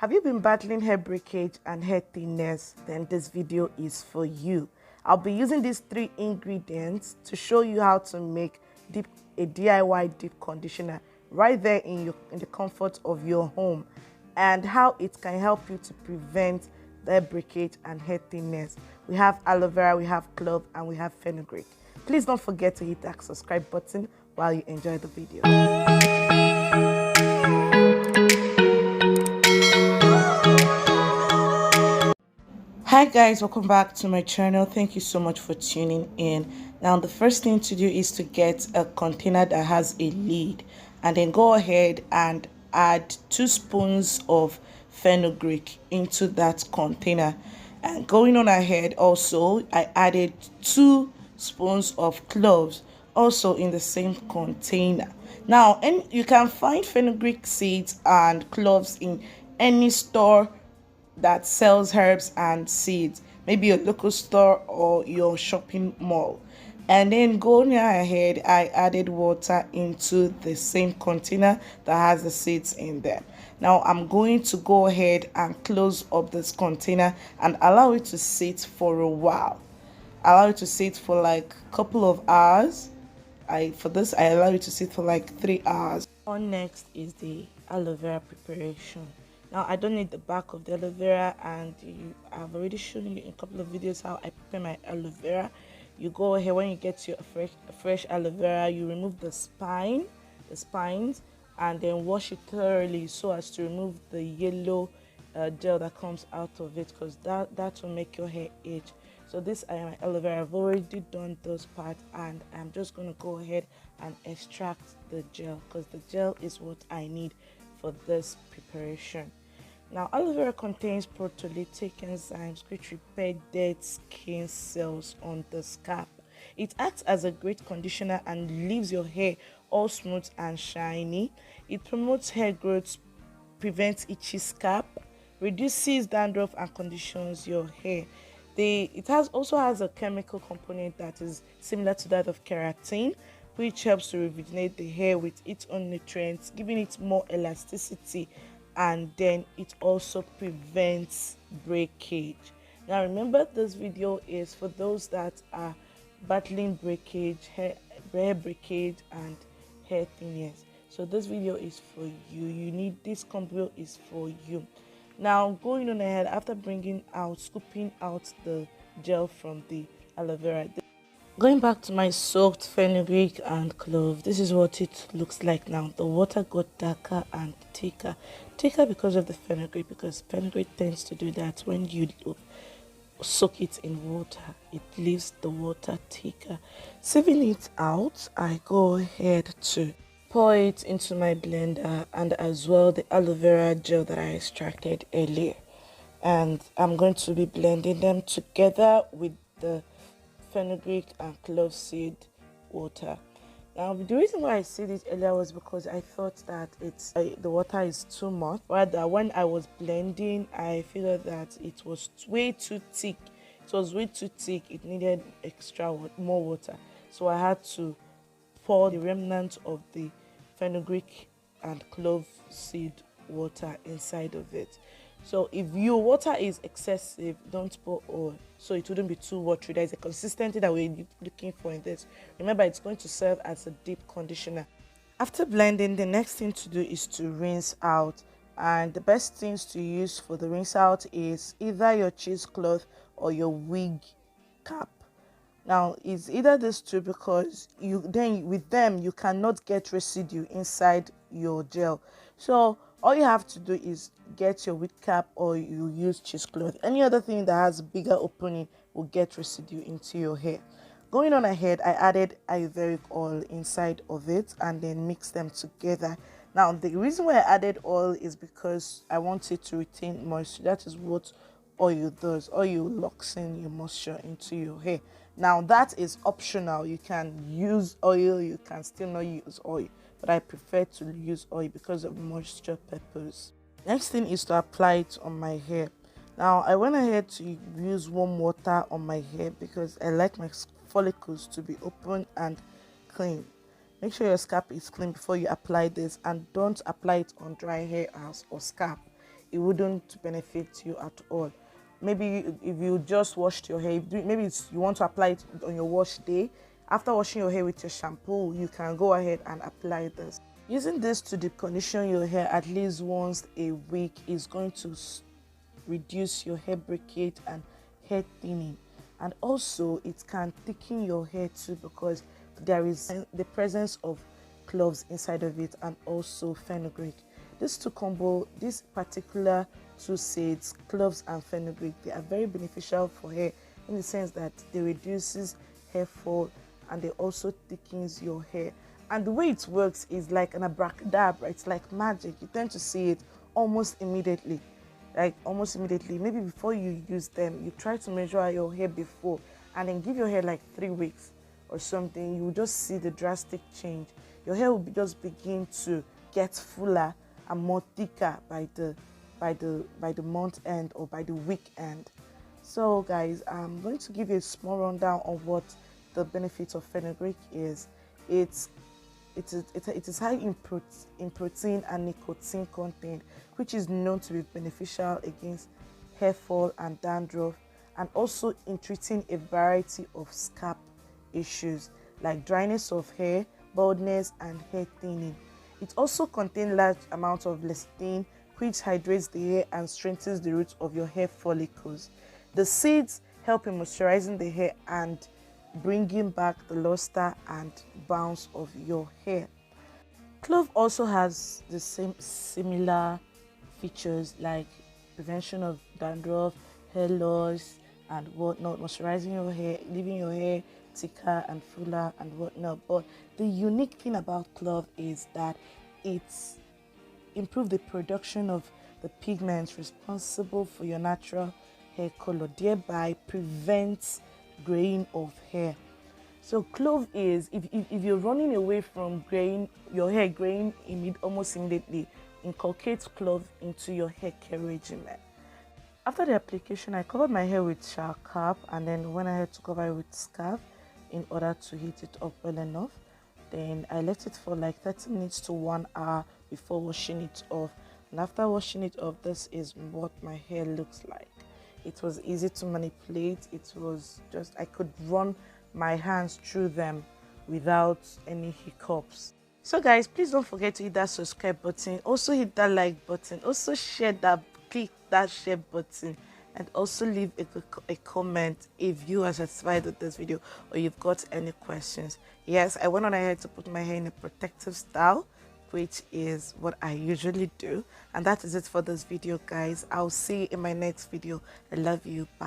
Have you been battling hair breakage and hair thinness? Then this video is for you. I'll be using these 3 ingredients to show you how to make a DIY deep conditioner right there in the comfort of your home, and how it can help you to prevent hair breakage and hair thinness. We have aloe vera, we have clove, and we have fenugreek. Please don't forget to hit that subscribe button while you enjoy the video. Hi guys, welcome back to my channel. Thank you so much for tuning in. Now the first thing to do is to get a container that has a lid, and then go ahead and add 2 spoons of fenugreek into that container. And going on ahead, also I added 2 spoons of cloves also in the same container. Now, and you can find fenugreek seeds and cloves in any store that sells herbs and seeds, maybe your local store or your shopping mall. And then going ahead, I added water into the same container that has the seeds in there. Now I'm going to go ahead and close up this container and allow it to sit for a while. Allow it to sit for like a couple of hours. For this I allow it to sit for like 3 hours. On next is the aloe vera preparation. Now I don't need the back of the aloe vera, and I've already shown you in a couple of videos how I prepare my aloe vera. You go ahead, when you get your fresh aloe vera, you remove the spines, and then wash it thoroughly so as to remove the yellow gel that comes out of it, because that will make your hair itch. So this I am my aloe vera. I've already done those parts, and I'm just going to go ahead and extract the gel, because the gel is what I need for this preparation. Now, aloe vera contains proteolytic enzymes which repair dead skin cells on the scalp. It acts as a great conditioner and leaves your hair all smooth and shiny. It promotes hair growth, prevents itchy scalp, reduces dandruff, and conditions your hair. It also has a chemical component that is similar to that of keratin, which helps to rejuvenate the hair with its own nutrients, giving it more elasticity, and then it also prevents breakage. Now remember, this video is for those that are battling breakage, hair breakage and hair thinness. So this video is for you. This combo is for you. Now going on ahead, after scooping out the gel from the aloe vera, going back to my soaked fenugreek and clove, this is what it looks like now. The water got darker and thicker because of the fenugreek, because fenugreek tends to do that. When you soak it in water, it leaves the water thicker. Sieving it out, I go ahead to pour it into my blender, and as well the aloe vera gel that I extracted earlier. And I'm going to be blending them together with the fenugreek and clove seed water. Now the reason why I said it earlier was because I thought that the water is too much. Rather, when I was blending, I figured that it was way too thick. It needed more water, so I had to pour the remnant of the fenugreek and clove seed water inside of it. So if your water is excessive, don't pour oil, so it wouldn't be too watery. There's a consistency that we're looking for in this. Remember, it's going to serve as a deep conditioner. After blending, the next thing to do is to rinse out, and the best things to use for the rinse out is either your cheesecloth or your wig cap. Now it's either these two, because with them you cannot get residue inside your gel. So all you have to do is get your wig cap, or you use cheesecloth. Any other thing that has a bigger opening will get residue into your hair. Going on ahead, I added ivory oil inside of it and then mix them together. Now the reason why I added oil is because I want it to retain moisture. That is what oil does. Oil locks in your moisture into your hair. Now that is optional. You can use oil, you can still not use oil, but I prefer to use oil because of moisture purpose. Next thing is to apply it on my hair. Now I went ahead to use warm water on my hair because I like my follicles to be open and clean. Make sure your scalp is clean before you apply this, and don't apply it on dry hair or scalp. it wouldn't benefit you at all. Maybe if you just washed your hair, maybe you want to apply it on your wash day. After washing your hair with your shampoo, you can go ahead and apply this. Using this to deep condition your hair at least once a week is going to reduce your hair breakage and hair thinning, and also it can thicken your hair too, because there is the presence of cloves inside of it, and also fenugreek. This particular two seeds, cloves and fenugreek, they are very beneficial for hair in the sense that they reduces hair fall and they also thickens your hair. And the way it works is like an abracadabra. It's like magic. You tend to see it almost immediately. Maybe before you use them, you try to measure your hair before and then give your hair like 3 weeks or something. You will just see the drastic change. Your hair will just begin to get fuller and more thicker by the month end or by the week end. So guys, I'm going to give you a small rundown of what the benefits of fenugreek is. It is high in protein and nicotine content, which is known to be beneficial against hair fall and dandruff, and also in treating a variety of scalp issues like dryness of hair, baldness, and hair thinning. It also contains large amounts of lecithin, which hydrates the hair and strengthens the roots of your hair follicles. The seeds help in moisturizing the hair and bringing back the luster and bounce of your hair. Clove also has the similar features like prevention of dandruff, hair loss, and whatnot, moisturizing your hair, leaving your hair thicker and fuller and whatnot. But the unique thing about clove is that it's improve the production of the pigments responsible for your natural hair color, thereby prevents graying of hair. So clove is, if you're running away from your hair graying almost immediately, inculcate clove into your hair care regimen. After the application, I covered my hair with shower cap and then went ahead to cover it with scarf in order to heat it up well enough. Then I left it for like 30 minutes to 1 hour before washing it off. And after washing it off, this is what my hair looks like. It was easy to manipulate. It was just, I could run my hands through them without any hiccups. So guys, please don't forget to hit that subscribe button. Also hit that like button. Also click that share button. And also leave a comment if you are satisfied with this video or you've got any questions. Yes, I went on ahead to put my hair in a protective style, which is what I usually do. And that is it for this video, guys. I'll see you in my next video. I love you. Bye.